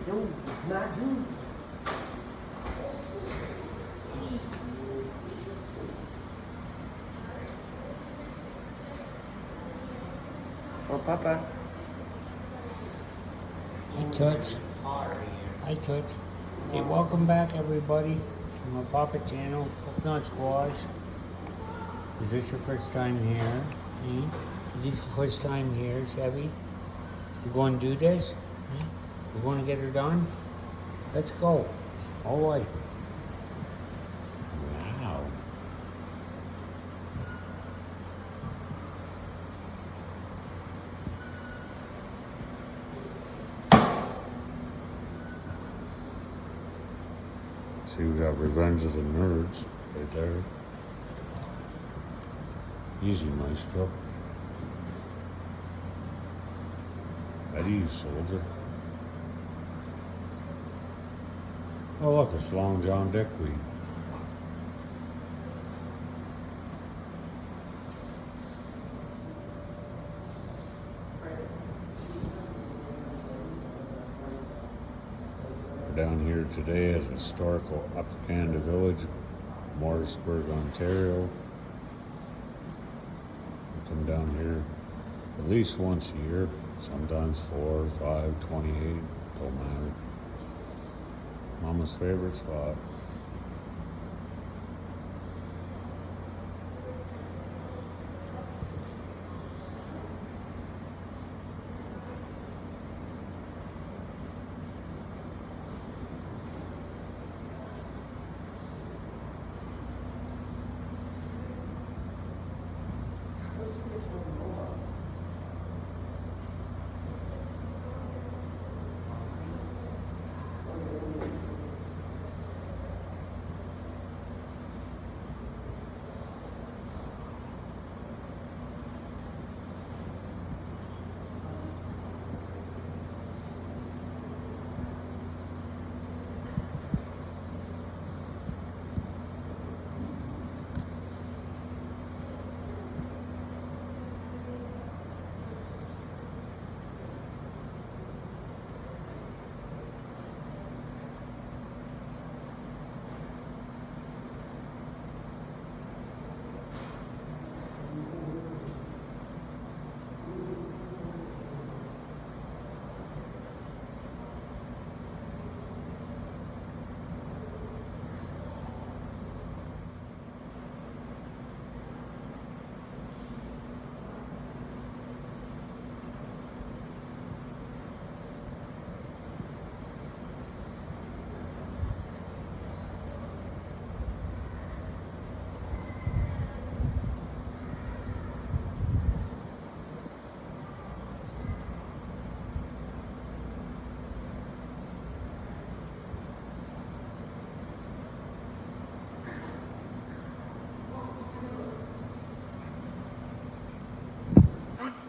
No, not you. Oh, Papa. Hi, Toots. Hi, Toots. Say, welcome back, everybody, to my Papa channel, Coconut Squash. Is this your first time here? Is this your first time here, Chevy? You going to do this? You going to get her done? Let's go. All right. Wow. See, we got Revenge of the Nerds right there. Easy, Maestro. At ease, soldier. Oh, look, it's Long John Dickley. We're down here today at historical Upper Canada Village, Motorsports, Ontario. We come down here at least once a year, sometimes 4, 5, 28, don't matter. Mama's favorite spot.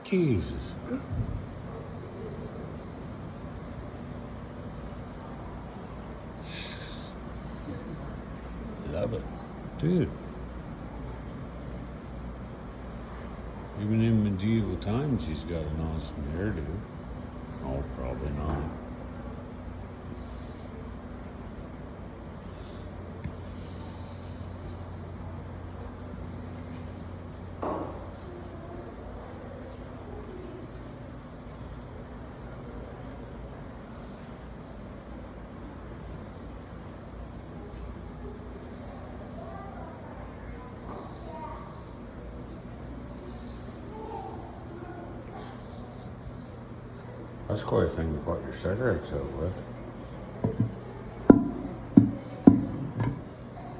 Jesus. Love it. Dude. Even in medieval times, he's got an awesome hairdo. Oh, probably not. That's quite a thing to put your cigarettes out with.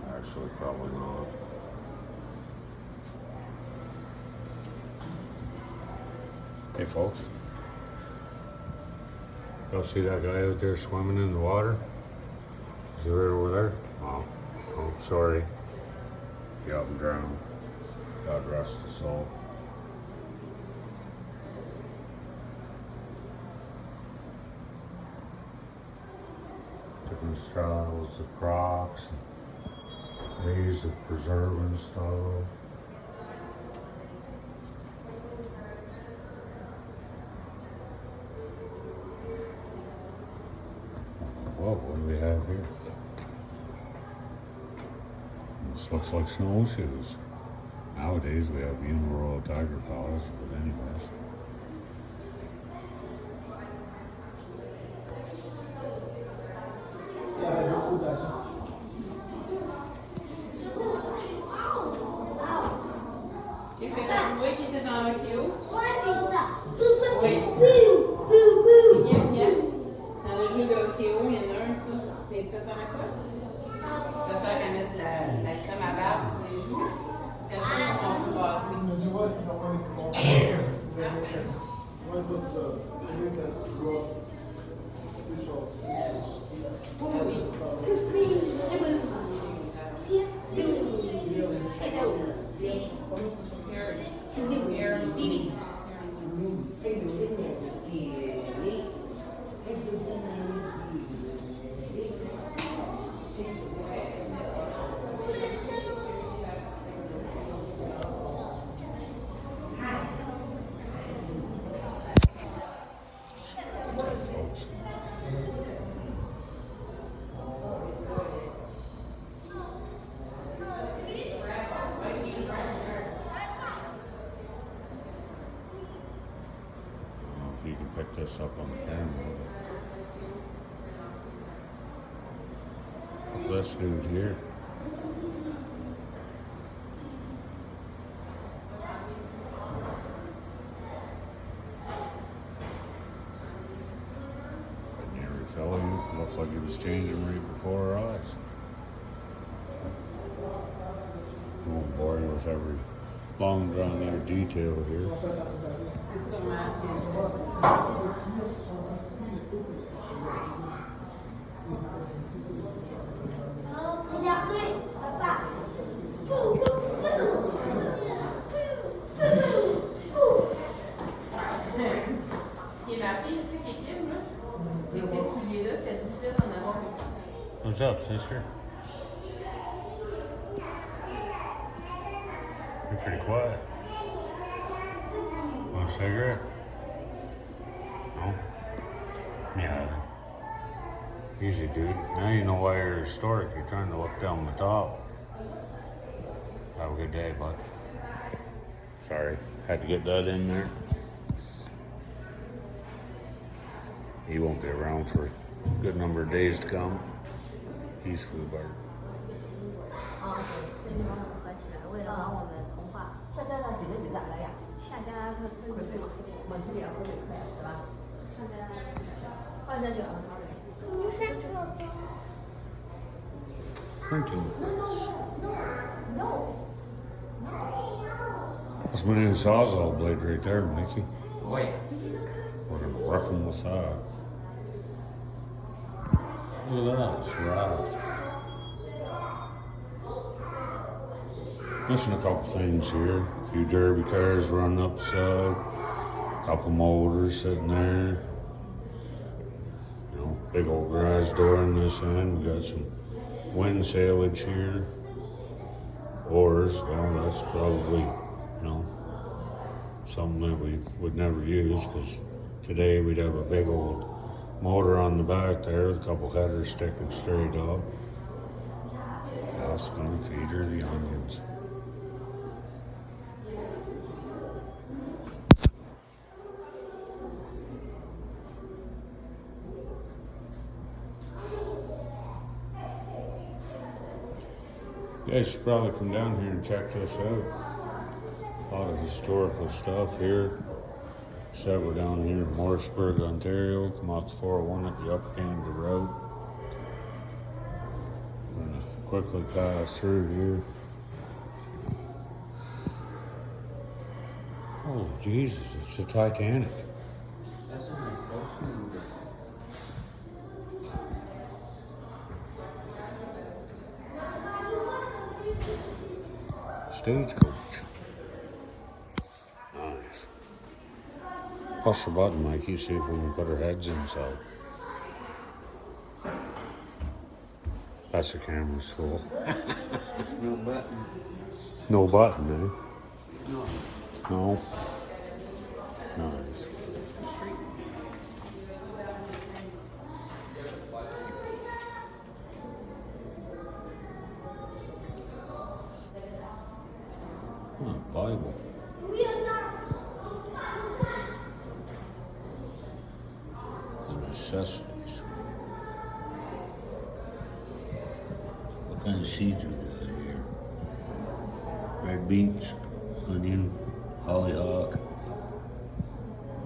Actually, probably not. Hey, folks. Y'all see that guy out there swimming in the water? Is he right over there? Oh, sorry. Yeah, I'm drowned. God rest his soul. Different styles of crocs, ways of preserving stuff. Whoa, what do we have here? This looks like snowshoes. Nowadays we have Royal Tiger paws, but anyways. Et c'est la bouée qui était dans le queue. Ouais, c'est ça. Oui. Yep. Dans le jeu de hockey, il y en a un, ça sert à quoi? Ça sert à mettre la crème à barbe sur les joues. Puis après, on peut passer. Ah oui. Your babies. Folks. I don't know if you can pick this up on the camera. But this dude here. Ordinary fellow, looked like he was changing right before our eyes. Oh boy, with every long drawn out detail here. C'est sûrement, Regardez, papa. Ce qui est marqué ici, Kékim, là, c'est que ces souliers-là, c'était difficile d'en avoir ici. What's up, sister? You're pretty quiet. Want a cigarette? No? Yeah. Easy, dude. Now you know why you're historic. You're trying to look down the top. Have a good day, bud. Sorry, had to get that in there. He won't be around for a good number of days to come. He's Foobar. 啊，对，所以把我们合起来，为了把我们同化。下家那几个你咋了呀？下家是回北，我这里要回北科呀，是吧？上家换家就让他来。不是这个。Printing. No. That's my new Sawzall blade right there, Mickey. Wait. We're gonna rough them with that. Look at that, it's raft. Missing a couple things here. A few derby cars running up the side. A couple motors sitting there. You know, big old garage door on this end. We got some wind sailage here. Oars, well, that's probably, you know, something that we would never use because today we'd have a big old motor on the back there with a couple headers sticking straight up. That's gonna feed her the onions. You guys should probably come down here and check this out. A lot of historical stuff here. So we're down here in Motorsports, Ontario. Come off the 401 at the upper end of the road. We're gonna quickly pass through here. Oh Jesus, it's the Titanic. That's a nice house. Stagecoach. Nice. Push the button, Mikey, see if we can put our heads inside. That's the camera's full. No button. No button, eh? No. No. Nice. Bible. The necessities. What kind of seeds we got here? Red beets, onion, hollyhock,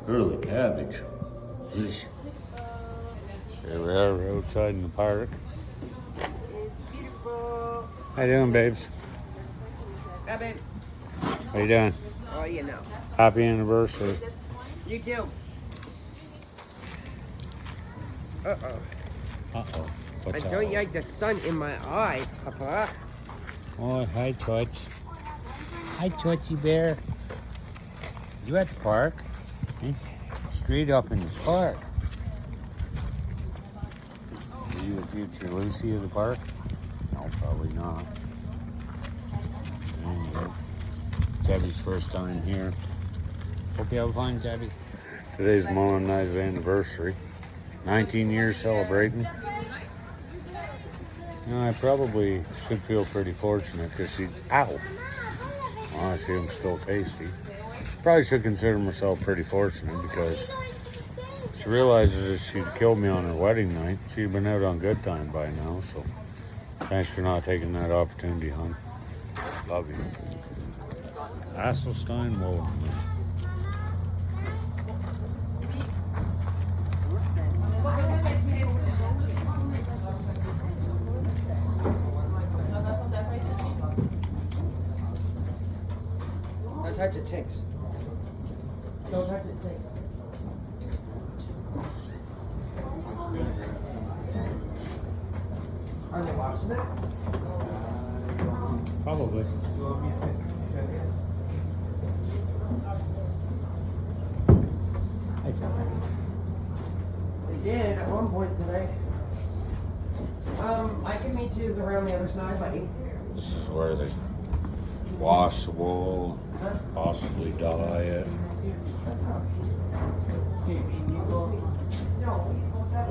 early cabbage. Eesh. Here we are outside in the park. How you doing, babes? Hi, babe. How you doing? Oh, you know. Happy anniversary. You too. Uh-oh. Uh-oh. I What's don't up? like the sun in my eyes, Papa. Oh, hi, Toots. Hi, Tootsy Bear. You at the park? Eh? Straight up in the park. Are you the future Lucy of the park? No, probably not. There you go. Tabby's first time here. Hope you have fun, Tabby. Today's Mona and I's anniversary. 19 years celebrating. You know, I probably should feel pretty fortunate because she, ow. Well, I see I'm still tasty. Probably should consider myself pretty fortunate because she realizes if she'd killed me on her wedding night, she'd been out on good time by now. So thanks for not taking that opportunity, hon. Love you. Hasselstein Mold. Don't touch it, Tinks. Don't touch it, Tinks. Are they washing it? Probably. Hi, Tabby. They did at one point today. I can meet you around the other side, buddy. This is where they wash the wool, possibly dye it. That's how. No, that.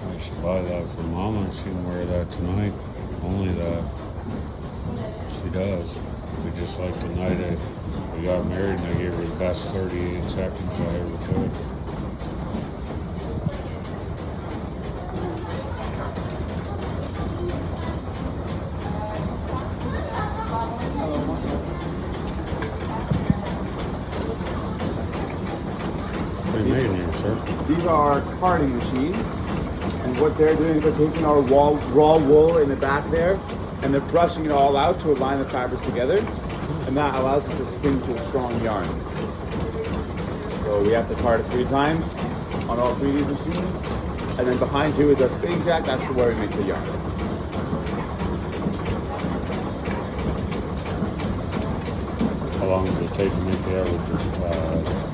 I should buy that for Mama. She can wear that tonight. Only that. She does. We just like the night we got married and I gave her the best 38 seconds I ever could. What are you making here, sir? These are carding machines, and what they're doing is they're taking our raw wool in the back there, and they're brushing it all out to align the fabrics together, and that allows it to spin to a strong yarn. So we have to card it 3 times on all 3 of these machines, and then behind you is our spinning jack. That's where we make the yarn. How long does it take to make the average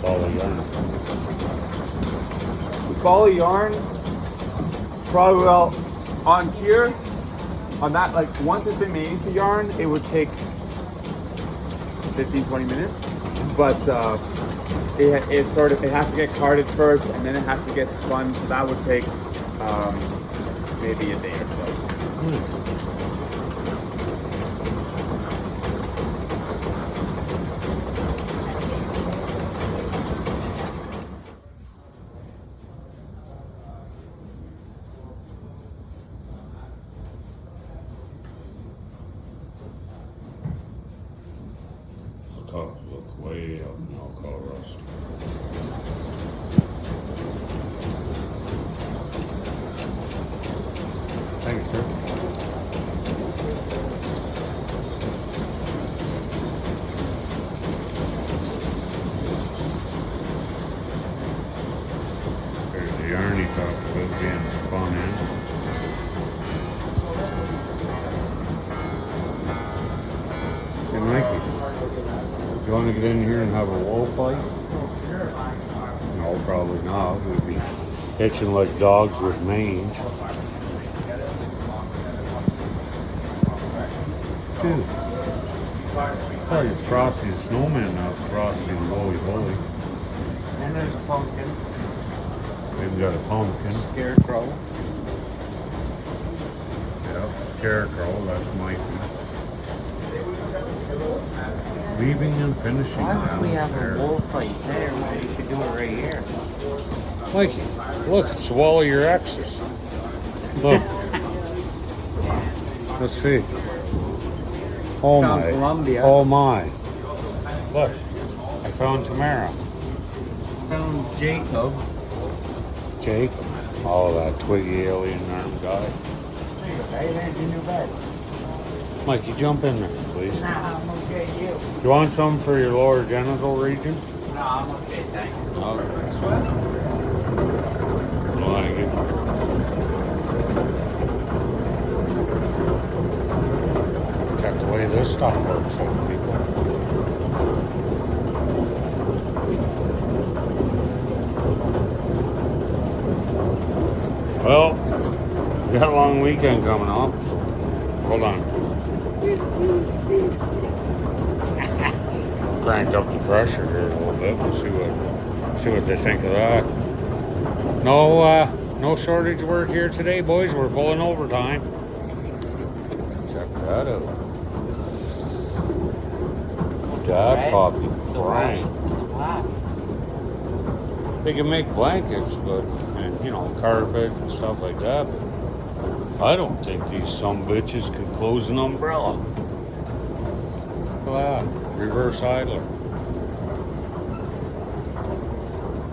ball of yarn? Ball of yarn, probably well on here, on that, like once it's been made into yarn, it would take 15-20 minutes. But it has to get carded first, and then it has to get spun. So that would take maybe a day or so. Nice. Top look way up now, Colorado. Thank you, sir. There's the yarn he talked about being spun in. Hey, Mikey. You want to get in here and have a wall fight? No, probably not. We'd be itching like dogs with mange. Dude. Oh, he's Frosty the Snowman now. Frosty the Woolly Bully. And there's a pumpkin. We've got a pumpkin. Scarecrow. Yep, Scarecrow. That's Mikey. Weaving and finishing. Why don't we have a downstairs. bullfight there when we could do it right here? Mikey, look, it's the wall of your exes. Look. Let's see. Oh Found my. Columbia. Oh my. Look, I found Tamara. Found Jacob. Jake. Oh, that twiggy alien arm guy. Hey, there's your new bed. Mikey, jump in there, please. Nah, I'm okay, you. You want some for your lower genital region? No, I'm okay, thank you. Okay. Thank you. Check the way this stuff works, though, people. Well, we got a long weekend coming up, so hold on. Cranked up the pressure here a little bit. We'll see what they think of that. No shortage of work here today, boys. We're pulling overtime. Check that out. That puppy, Frank. Wow. They can make blankets, but and carpet and stuff like that. But I don't think these some bitches could close an umbrella. Look at that. Reverse idler.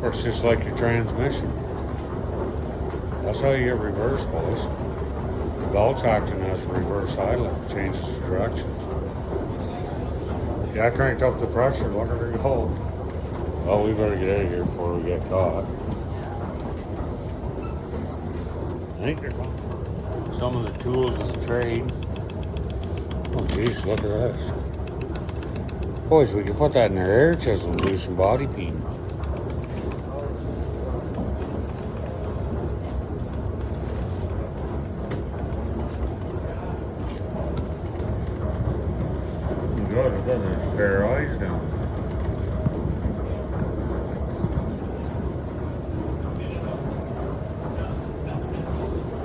Works just like your transmission. That's how you get reverse, boys. The belt's acting as a reverse idler. Changes directions. Yeah, I cranked up the pressure. Look at her go. Well, we better get out of here before we get caught. I think they're gone. Some of the tools of the trade. Oh, jeez, look at this. Boys, we can put that in our air chisel and do some body painting. Good, I thought there's a pair of eyes down.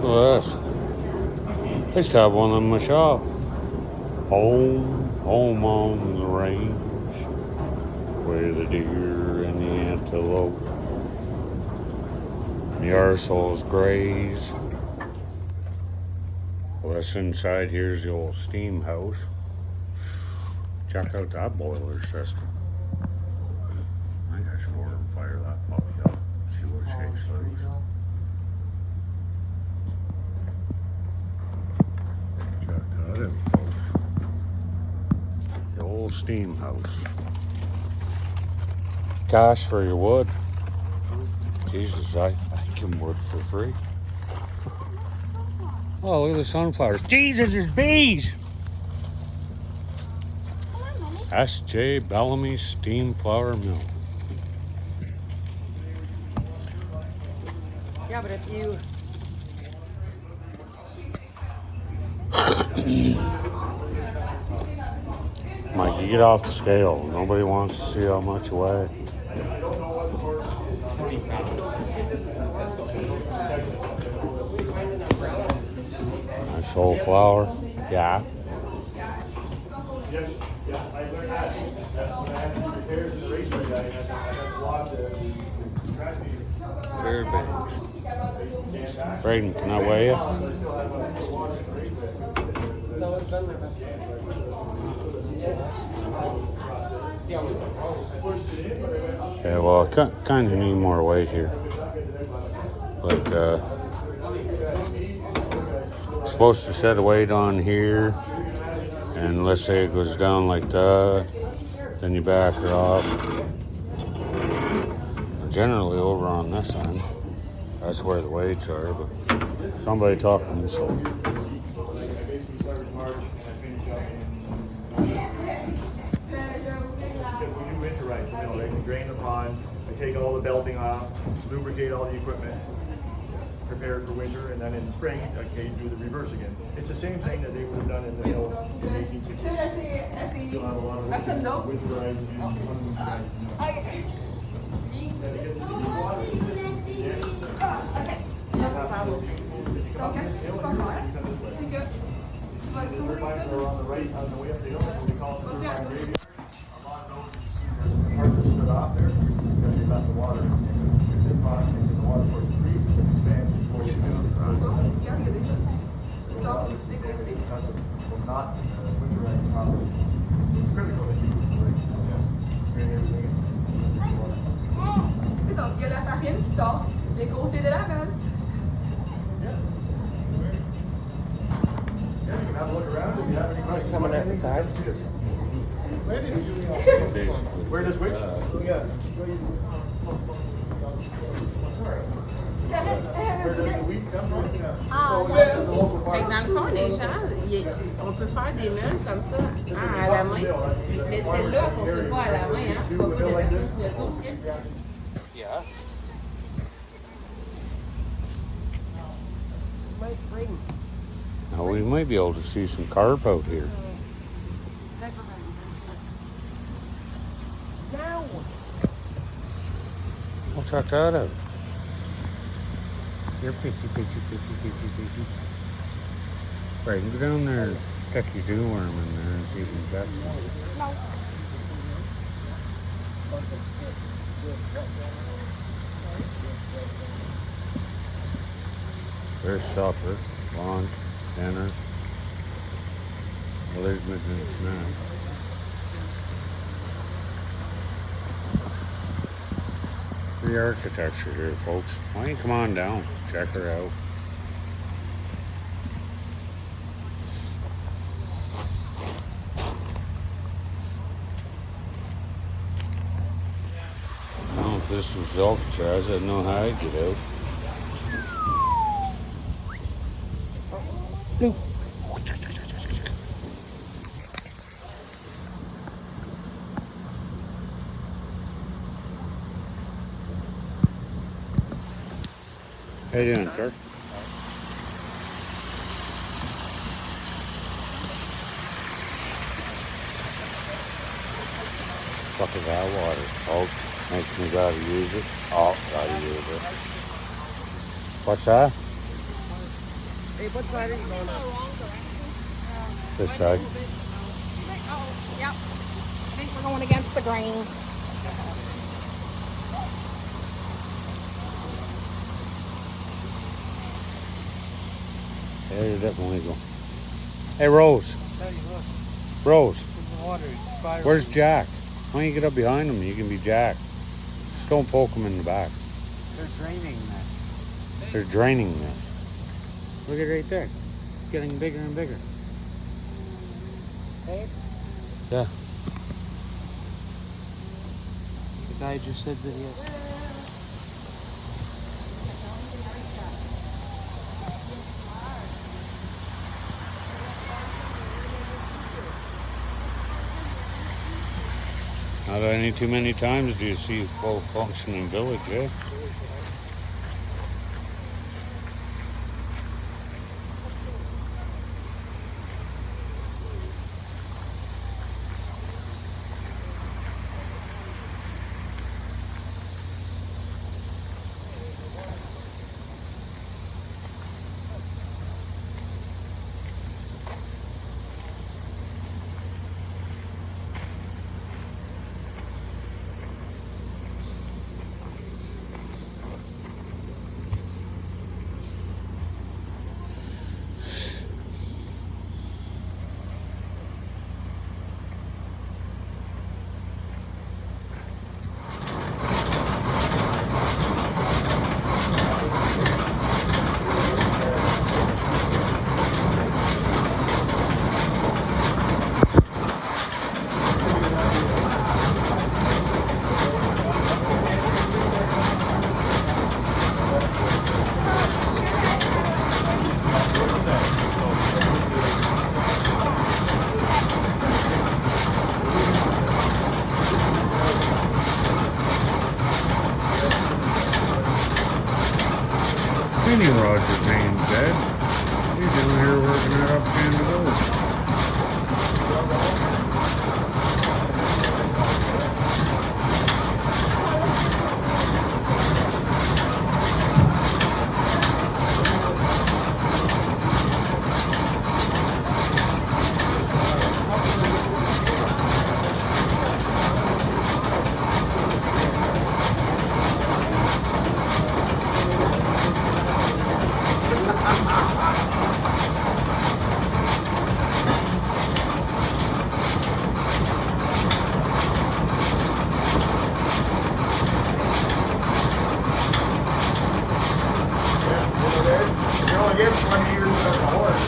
Look at this. I used to have one in my shop. Home on the range, where the deer and the antelope, the arseholes graze. Well, that's inside. Here's the old steam house. Check out that boiler system. I think I should order and fire that puppy up. See what shakes loose. Check that out, folks. The old steam house. Cash for your wood. Jesus, I can work for free. Oh, look at the sunflowers. Jesus, there's bees! S.J. Bellamy Steam Flour Mill. Yeah, but if you Mikey, get off the scale. Nobody wants to see how much you weigh. Nice whole flour. Yeah. Fairbanks. Braden, can I weigh you? Yeah, well, I kind of need more weight here. Like, supposed to set a weight on here, and let's say it goes down like that, then you back her off. Generally over on this end, that's where the weights are, but somebody talking so. They can drain the pond, I take all the belting off, lubricate all the equipment, prepare it for winter, and then in spring, I can do the reverse again. It's the same thing that they would have done in the mill in 1860. Still have a lot of winterized and unwinterized. Off there because you left the water. The product makes the water for it to freeze and expand before you get on the ground. Will not winterize properly. It's critical that you bring everything in. Et donc, il y a la farine qui sort des côtés de la vanne. Yeah. Yeah, you can have a look around if you have any questions. coming out the sides. Where does which? Yeah. Where does the wheat come from? Fait que dans le fond, les gens, on peut faire des meules comme ça à la main. Mais celle-là, elle ne fonctionne pas à la main. Hein. Tu ne vas pas de personne qui le touche. Yeah. Now we might be able to see some carp out here. We'll check that out. You're fishy. Right, go down there and stick your dew worm in there and see if you can catch one. There's supper, lunch, dinner. Well, there's midnight snack. The architecture here, folks. Why don't you come on down, check her out. I don't know if this was Alcatraz, I don't know how I'd get out. How you doing, sir? Fuck is that water? Oh, makes me gotta use it. Oh, gotta use it. What's that? Hey, what side are you going on? This side. Oh, yep. I think we're going against the grain. Yeah, you're definitely go. Hey, Rose. Rose. Where's Jack? Why don't you get up behind him? You can be Jack. Just don't poke him in the back. They're draining this. They're draining this. Look at it right there. It's getting bigger and bigger. Hey, Yeah. The guy just said that he had... Not any too many times do you see a full functioning village, eh? Mini Roger Payne's dead. He's down here working at up Canada Village. You only get 20 years of a horse.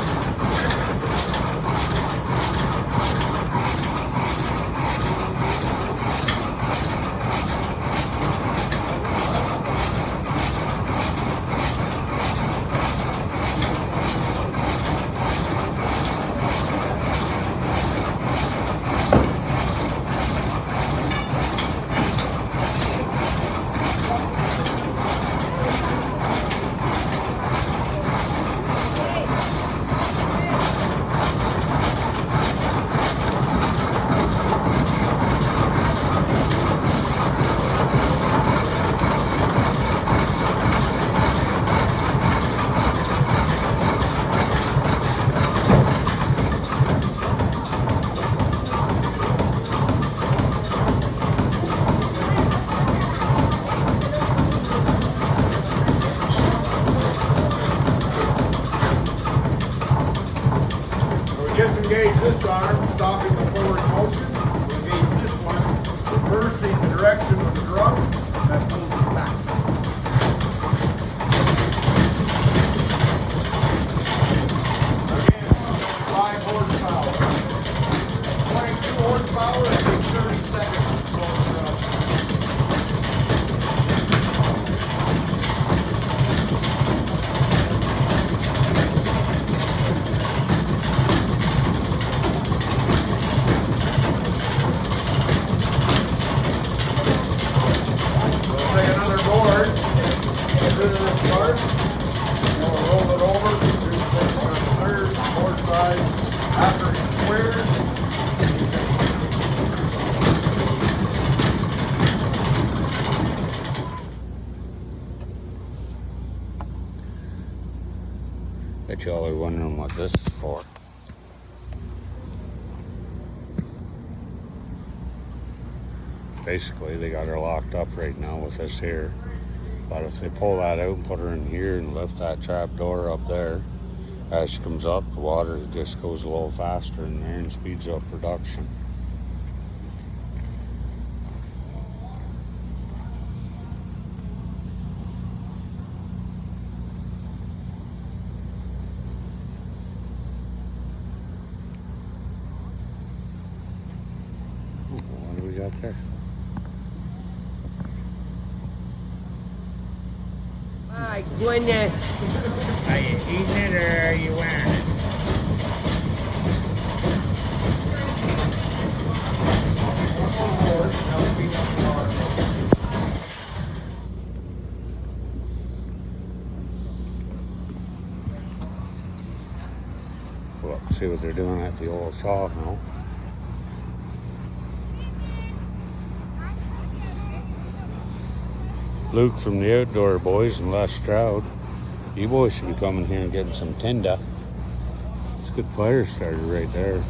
Disengage this arm, stopping the forward motion. Engage this one, reversing the direction of the drum, and then pulls it back. Again, 5 horsepower. 22 horsepower and takes 30 seconds to slow the drum. Take another board, get rid of this part, and we'll roll it over, do the same on the third, board side, after it's squared. Bet y'all are wondering what this is for. Basically, they got her locked up right now with this here. But if they pull that out and put her in here and lift that trap door up there, as she comes up, the water just goes a little faster in there and speeds up production. What do we got there? My goodness. Are you eating it or are you wearing it? One more horse. See what they're doing at the old sawmill. Luke from the Outdoor Boys and Les Stroud. You boys should be coming here and getting some tinder. It's a good fire starter right there.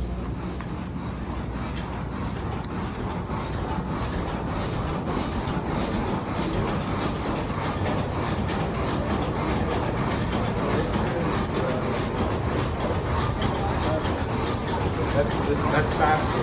That's faster.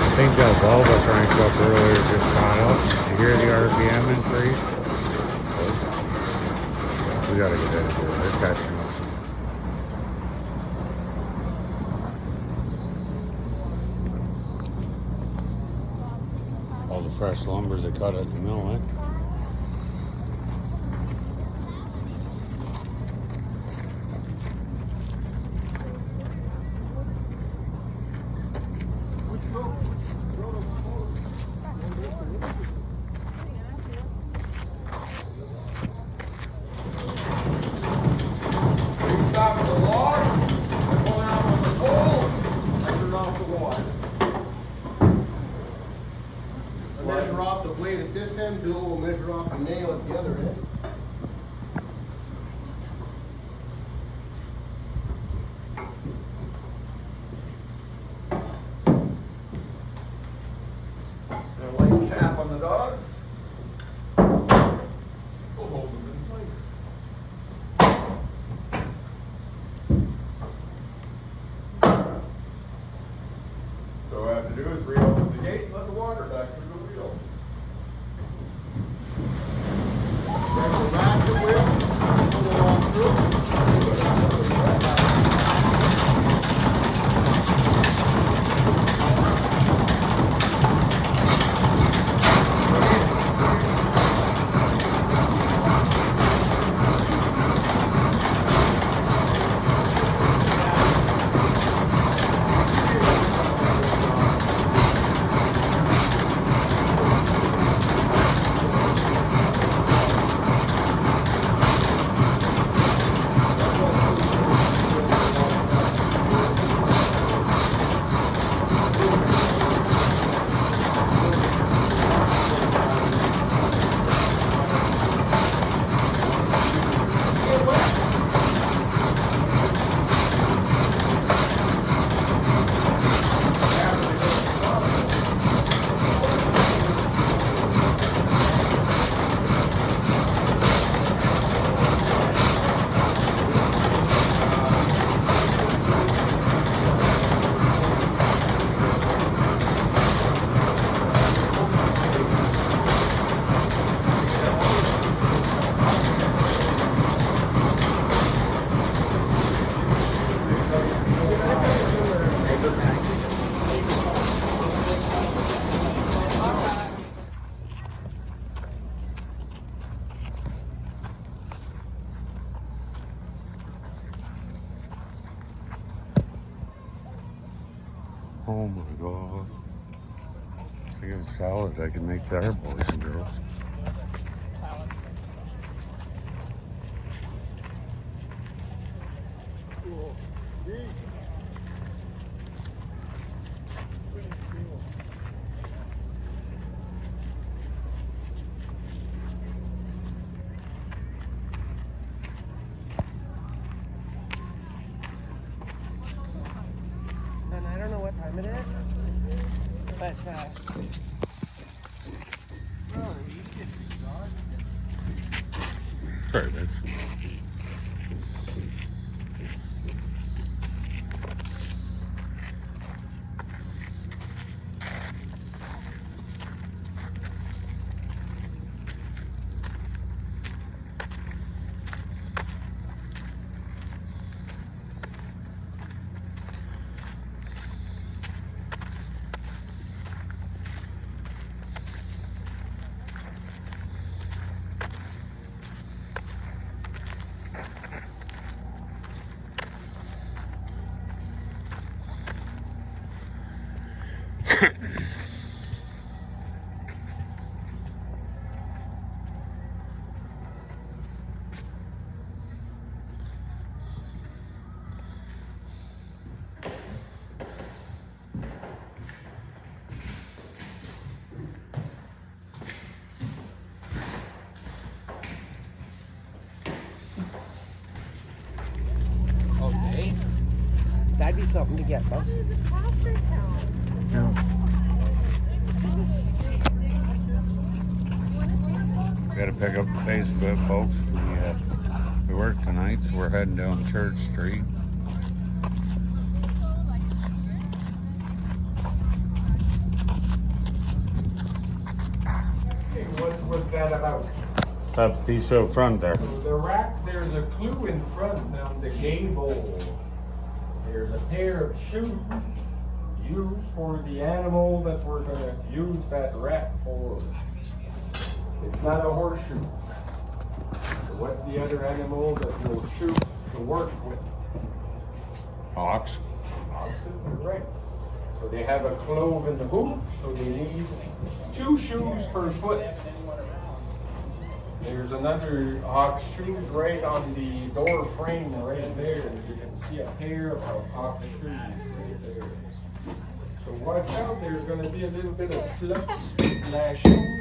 I think that Volvo cranked up earlier just caught up. You hear the RPM increase? We gotta get into it. They're catching up. All the fresh lumber they cut at the mill, eh? Stop the log, and pull out on the pole, measure off the water. Measure off the blade at this end, Bill will measure off the nail at the other end. And a light cap on the dogs. We'll hold them in place. So what I have to do is reopen the gate and let the water back through the wheel. Grab the ratchet wheel, pull it on through. You have salad I can make there, boys and girls. And I don't know what time it is, but Sorry, babes. okay. That'd be something to get, folks. We gotta pick up the pace a bit, folks. We work tonight, so we're heading down Church Street. What was that about? That piece out front there. The rack, there's a clue in front on the gable. There's a pair of shoes used for the animal that we're gonna use that rack for. It's not a horseshoe. So what's the other animal that will shoot to work with? Ox. Oxen, you're right. So they have a clove in the hoof, so they need 2 shoes per foot. There's another ox shoes right on the door frame right there. You can see a pair of ox shoes right there. So watch out, there's going to be a little bit of flux lashing.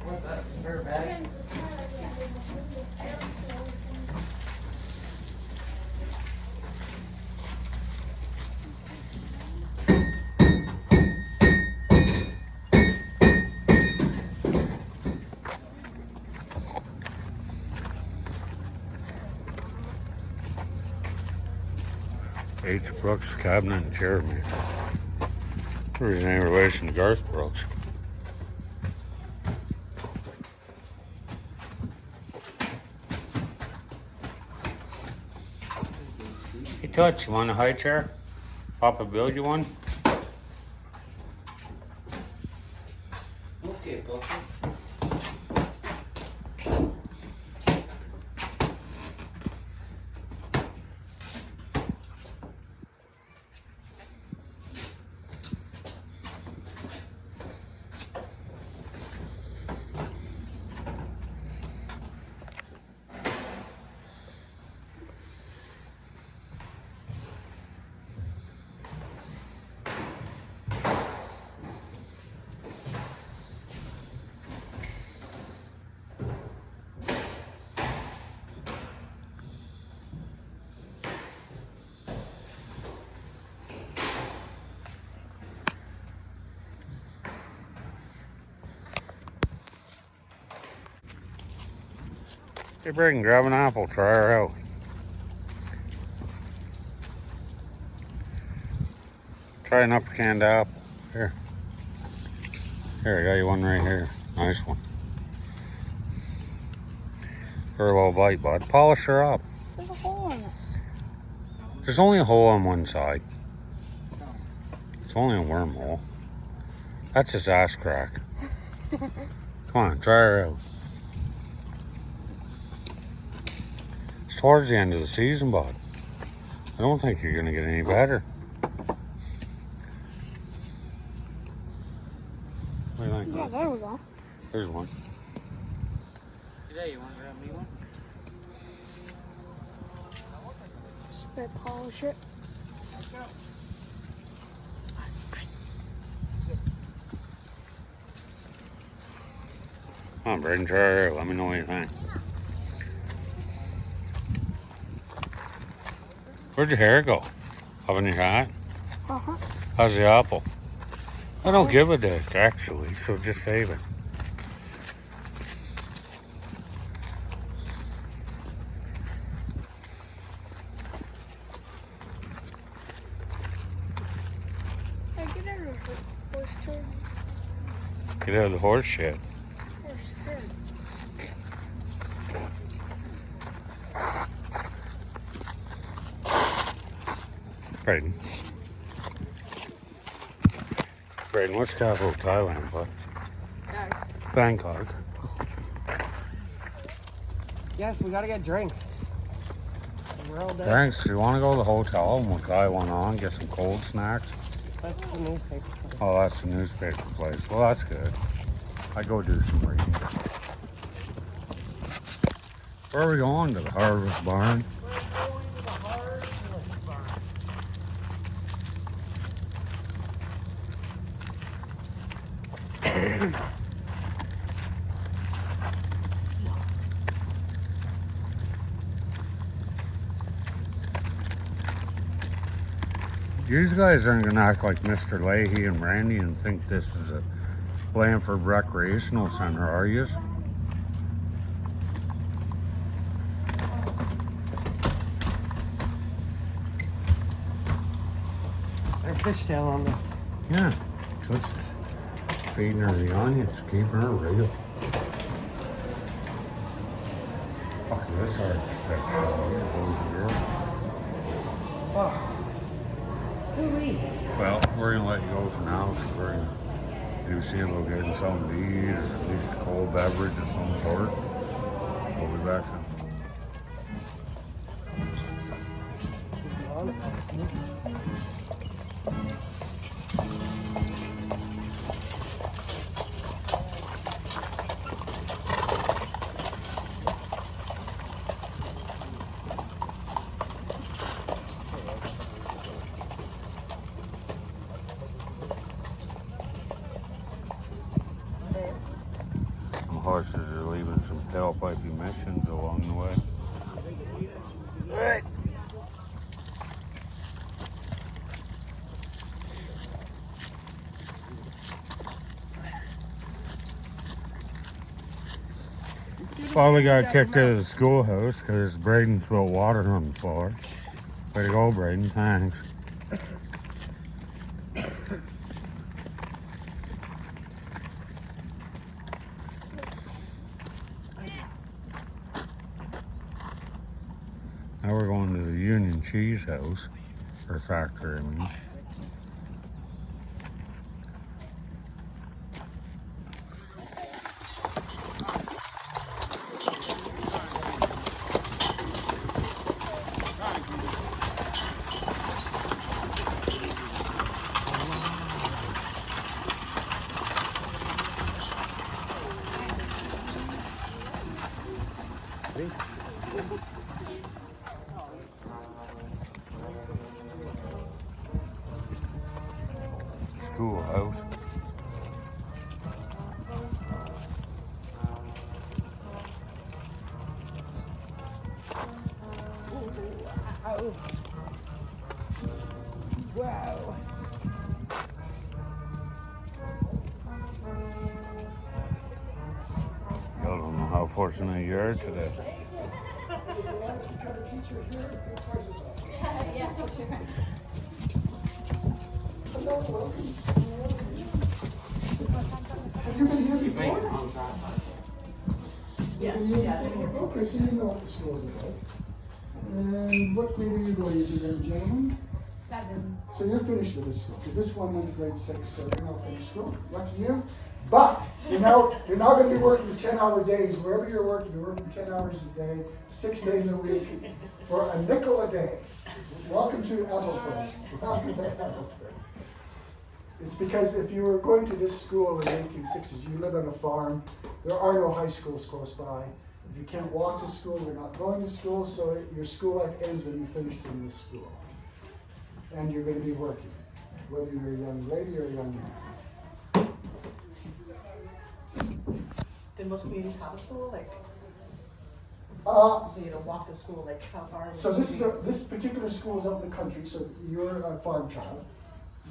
What's that? Spare bag? H. Brooks, Cabinet, and Chairman. There's any relation to Garth Brooks. Hey, Toots, you want a high chair? Papa build you one? Okay, Bucky. Hey, Braden, grab an apple, try her out. Try an upper canned apple. Here. Here, I got you one right here. Nice one. For a little bite, bud. Polish her up. There's a hole in it. There's only a hole on one side. It's only a wormhole. That's his ass crack. Come on, try her out. It's towards the end of the season, bud. I don't think you're gonna get any better. What do you think? Yeah, there we go. There's one. Today, you want to grab me one? Spit polish it. Come on, Braden, try her out. Let me know what you think. Where'd your hair go? Up in your hat? Uh-huh. How's the apple? I don't give a dick, actually, so just save it. Hey, get out of the horse turd. Get out of the horse shit. Horse turd. Braden. Braden, what's the capital of Thailand, bud? Guys. Bangkok. Yes, we gotta get drinks. We're all done. Thanks. You want to go to the hotel and we'll try one on, get some cold snacks? That's the newspaper. Oh, that's the newspaper place. Well, that's good. I go do some reading. Where are we going? To the Harvest Barn? You guys aren't gonna act like Mr. Leahy and Randy and think this is a Blandford Recreational Center, are you? There's fishtail on this. Yeah, just feeding her the onions, keeping her real. Fuck this architecture, boys and girls. Fuck. Well, we're gonna let you go for now, because we're gonna do see about getting something to eat, or at least a cold beverage of some sort. We'll be back soon. Some horses are leaving some tailpipe emissions along the way. Finally got kicked out of the schoolhouse because Braden spilled water on the floor. Way to go, Braden. Thanks. Now we're going to the Union Cheese House, or factory, I mean. Schoolhouse. Wow. I don't know how fortunate you are today. become a teacher here, think twice about it. Yeah, for sure. Hello, welcome. Have you been here before? Yes, You've been yeah, here they're here. before? Okay, so you know what the school's about. And what grade are you going to then, gentlemen? 7. So you're finished with this school, because this one went to grade 6, so you're now finished school. Lucky you. But you're now going to be working 10-hour days. Wherever you're working 10 hours a day, 6 days a week, for a nickel a day. Welcome to Appleton. Welcome to Appleton. It's because if you were going to this school in the 1860s, you live on a farm, there are no high schools close by. If you can't walk to school, you're not going to school, so your school life ends when you finished in this school. And you're going to be working, whether you're a young lady or a young man. Do most communities have a school? Like, Uh, so you don't walk to school, like how far? So this particular school is out in the country, so you're a farm child.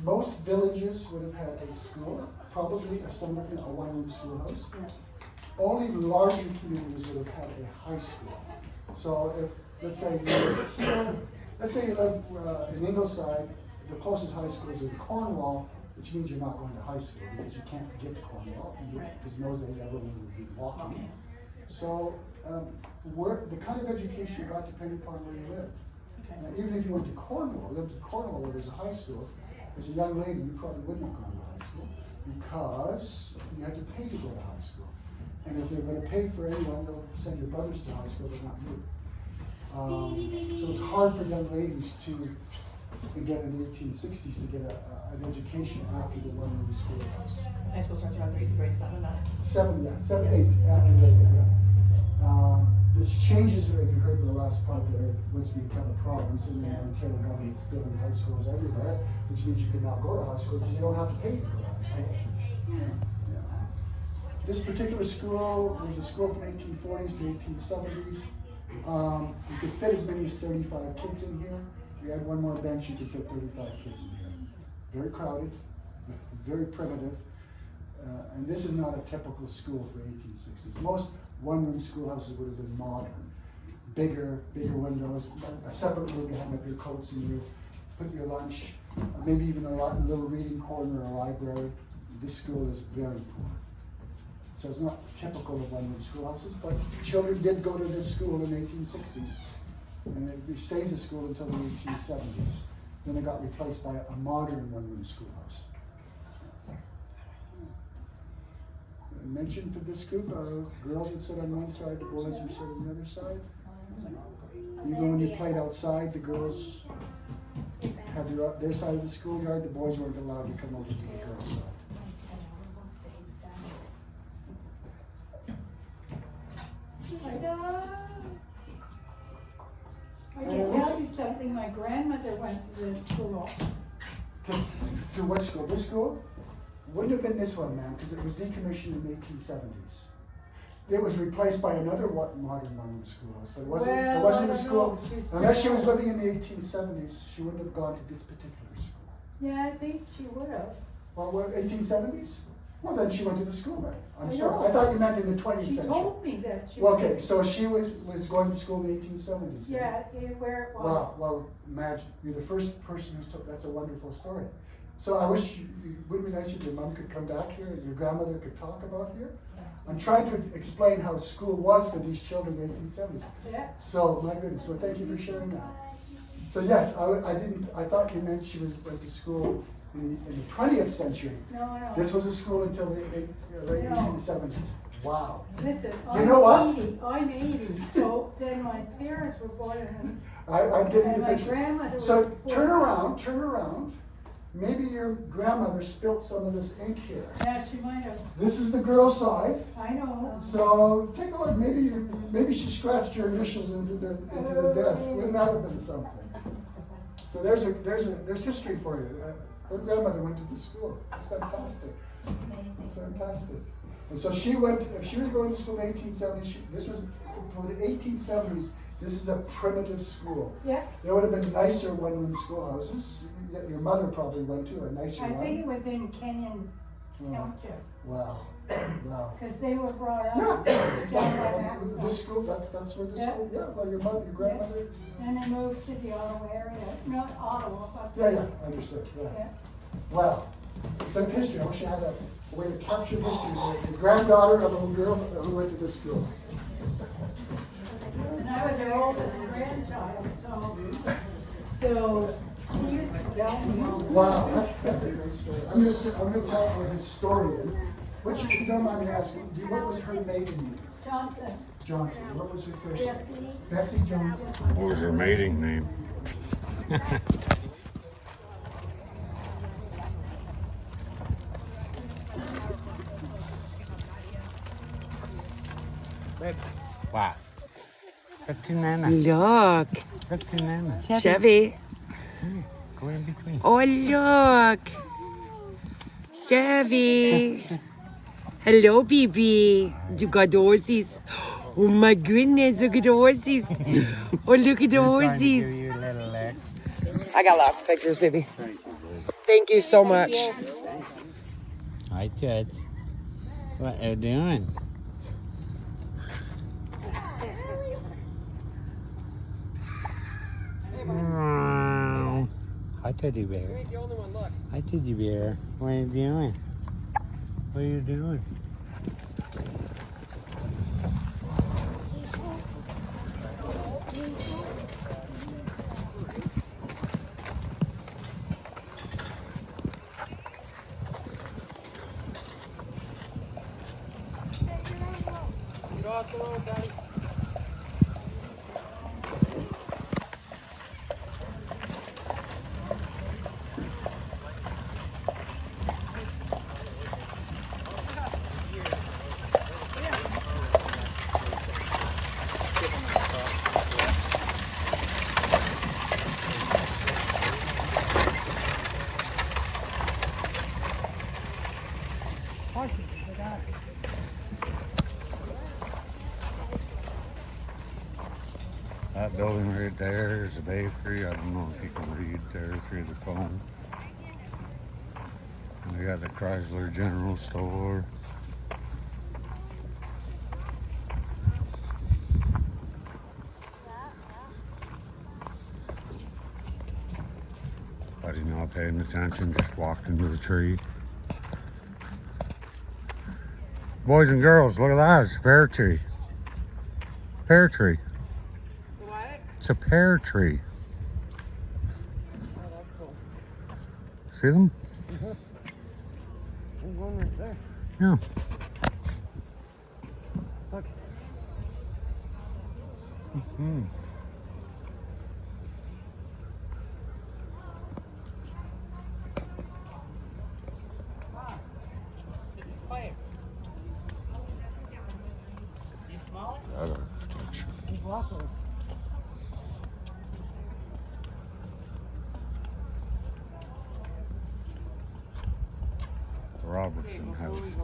Most villages would have had a school, probably a one-room schoolhouse. Only larger communities would have had a high school. So if, let's say you live in Ingleside, the closest high school is in Cornwall, which means you're not going to high school because you can't get to Cornwall, because in those days everyone would be walking. So the kind of education you got depended upon where you lived. Now, even if you went to Cornwall, lived in Cornwall where there's a high school, as a young lady you probably wouldn't have gone to high school because you had to pay to go to high school. And if they're going to pay for anyone, they'll send your brothers to high school, but not you. So it's hard for young ladies to get in the 1860s to get an education after the one-room schoolhouse. High school starts around grade 7, that's. 7, 8 after grade 8, yeah. This changes, if you heard in the last part there, once we become a province, and the Ontario government's building high schools everywhere, which means you can now go to high school because you don't have to pay to go to high school. This particular school was a school from 1840s to 1870s. You could fit as many as 35 kids in here. If you had one more bench, you could fit 35 kids in here. Very crowded, very primitive. And this is not a typical school for 1860s. Most one-room schoolhouses would have been modern. Bigger windows, a separate room to hang up your coats and you put your lunch, maybe even a little reading corner or a library. This school is very poor. So it's not typical of one-room schoolhouses, but children did go to this school in the 1860s. And it stays a school until the 1870s. Then it got replaced by a modern one-room schoolhouse. I mentioned for this group, girls would sit on one side, the boys would sit on the other side. Even when you played outside, the girls had their side of the schoolyard, the boys weren't allowed to come over to the girls' side. I can tell you something, my grandmother went to the school. To what school? This school? Wouldn't have been this one, ma'am, because it was decommissioned in the 1870s. It was replaced by another modern one-room schoolhouse, but it wasn't a school. Unless she was living in the 1870s, she wouldn't have gone to this particular school. Yeah, I think she would have. Well, 1870s? Well, then she went to the school then. I'm sorry. know. I thought you meant in the 20th She century. told me that she Well, would. okay, so she was going to school in the 1870s. then. Yeah, where it was. Well, imagine, you're the first person who's told, that's a wonderful story. So I wish, wouldn't it be nice if your mom could come back here and your grandmother could talk about here? I'm trying to explain how school was for these children in the 1870s. Yeah. So, my goodness, so thank you for sharing that. So yes, I thought you meant she went to school in the 20th century. No. This was a school until the late No. 1870s. Wow. Listen, You know what? I'm 80, so then my parents were born in, I'm getting and the my picture. grandmother was So born. turn around. Maybe your grandmother spilt some of this ink here. Yeah, she might have. This is the girl's side. I know. So take a look. Maybe she scratched your initials into the desk. Wouldn't that have been something? So there's history for you. Her grandmother went to the school. It's fantastic. It's fantastic. And so she went. If she was going to school in the 1870s, this was for the 1870s. This is a primitive school. Yeah. There would have been nicer one-room schoolhouses. Your mother probably went to a nicer I one. think it was in Kenyon Township. Wow. Wow. Because they were brought Yeah, up. exactly. The school, that's where the school, yeah, well, your mother, your grandmother. And they moved to the Ottawa area, not Ottawa, but. Yeah, I understood, yeah. Wow. Bit of history, I wish I had a way to capture history. The granddaughter of a little girl who went to this school. And I was her oldest grandchild, so he used to tell me. Wow, that's a great story. I'm gonna tell a historian, which if you don't mind me asking, what was her maiden name? Johnson. Johnson. What was her first name? Bessie. Bessie Johnson. What was her mating name? Wow. Look to Nana. Look, Look to Nana. Chevy. Go in between. Oh, look. Chevy. Hello, baby. You got the horses. Oh, my goodness. Look at the horses. Oh, look at the Trying to give horses. you a little leg. I got lots of pictures, baby. Thank you so much. Hi, Toots. What are you doing? Meow. Hi, Teddy Bear. Hi, Teddy Bear. What are you doing? What are you doing? Get off the road, Daddy. That building right there is a bakery. I don't know if you can read there through the phone. And we got the Chrysler General Store. Buddy not paying attention, just walked into the tree. Boys and girls, look at that, it's a pear tree. Pear tree. It's a pear tree. See them? There's one right there. Yeah. Look. Mm-hmm. Other protection. Robertson House.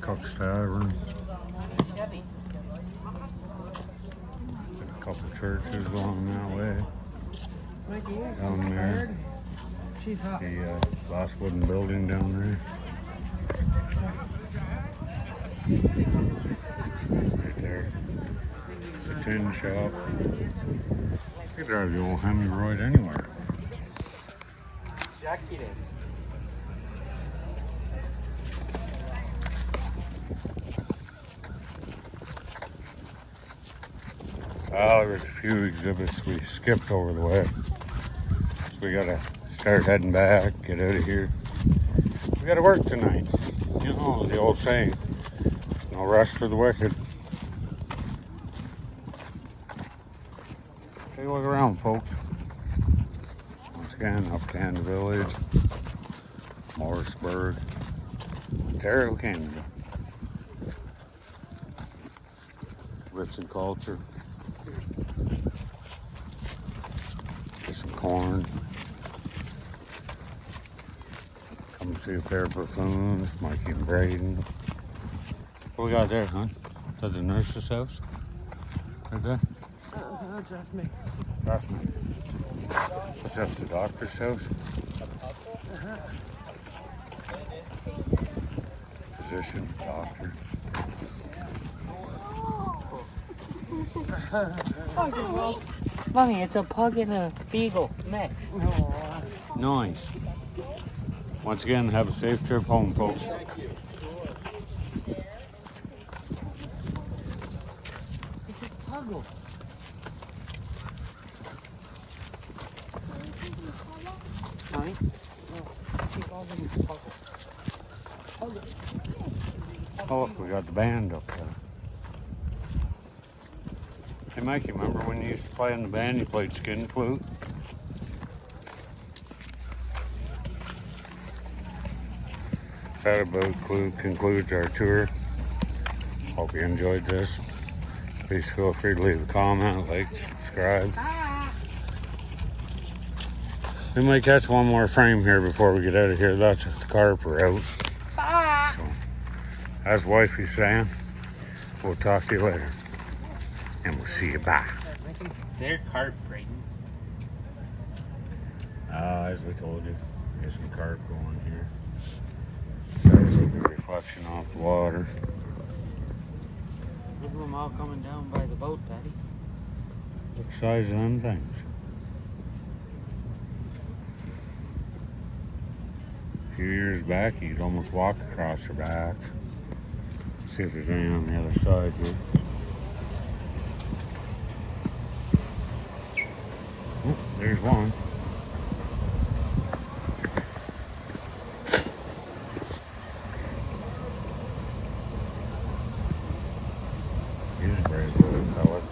Cook's Tavern. A couple churches along that way. Down there. She's hot. The last wooden building down there. Right there. The tin shop. You could drive the old Hemingway anywhere. Executive. Well, there's a few exhibits we skipped over the way. So we gotta start heading back, get out of here. We gotta work tonight. You know, the old saying, no rest for the wicked. Take a look around, folks. Once again, up Canada Village, Morrisburg, Ontario, Canada. Rich in culture. Get some corn. Come see a pair of buffoons, Mikey and Braden. What we got there, huh? Is that the nurse's house? Right there? Trust me. That's me. What's that, the doctor's house? Physician, doctor. Mommy, it's a pug and a beagle mix. Nice. Once again, have a safe trip home, folks. It's a puggle. Mommy? No, I think all of them is puggle. Oh, look, we got the band up there. Hey, Mike, you remember when you used to play in the band? You played skin flute? So that about concludes our tour. Hope you enjoyed this. Please feel free to leave a comment, like, subscribe. We might catch one more frame here before we get out of here. That's if the carp are out. So, as wifey's saying, we'll talk to you later. And we'll see you back. They're carp breeding. As we told you, there's some carp going here. There's the reflection off the water. Look at them all coming down by the boat, Daddy. Look the size of them things. A few years back, you'd almost walk across their backs. See if there's any on the other side here. Oh, there's one. He's very good color.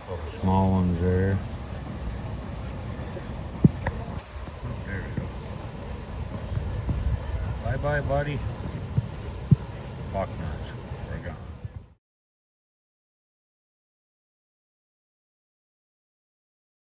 Couple small ones there. There we go. Bye-bye, buddy. Buckner.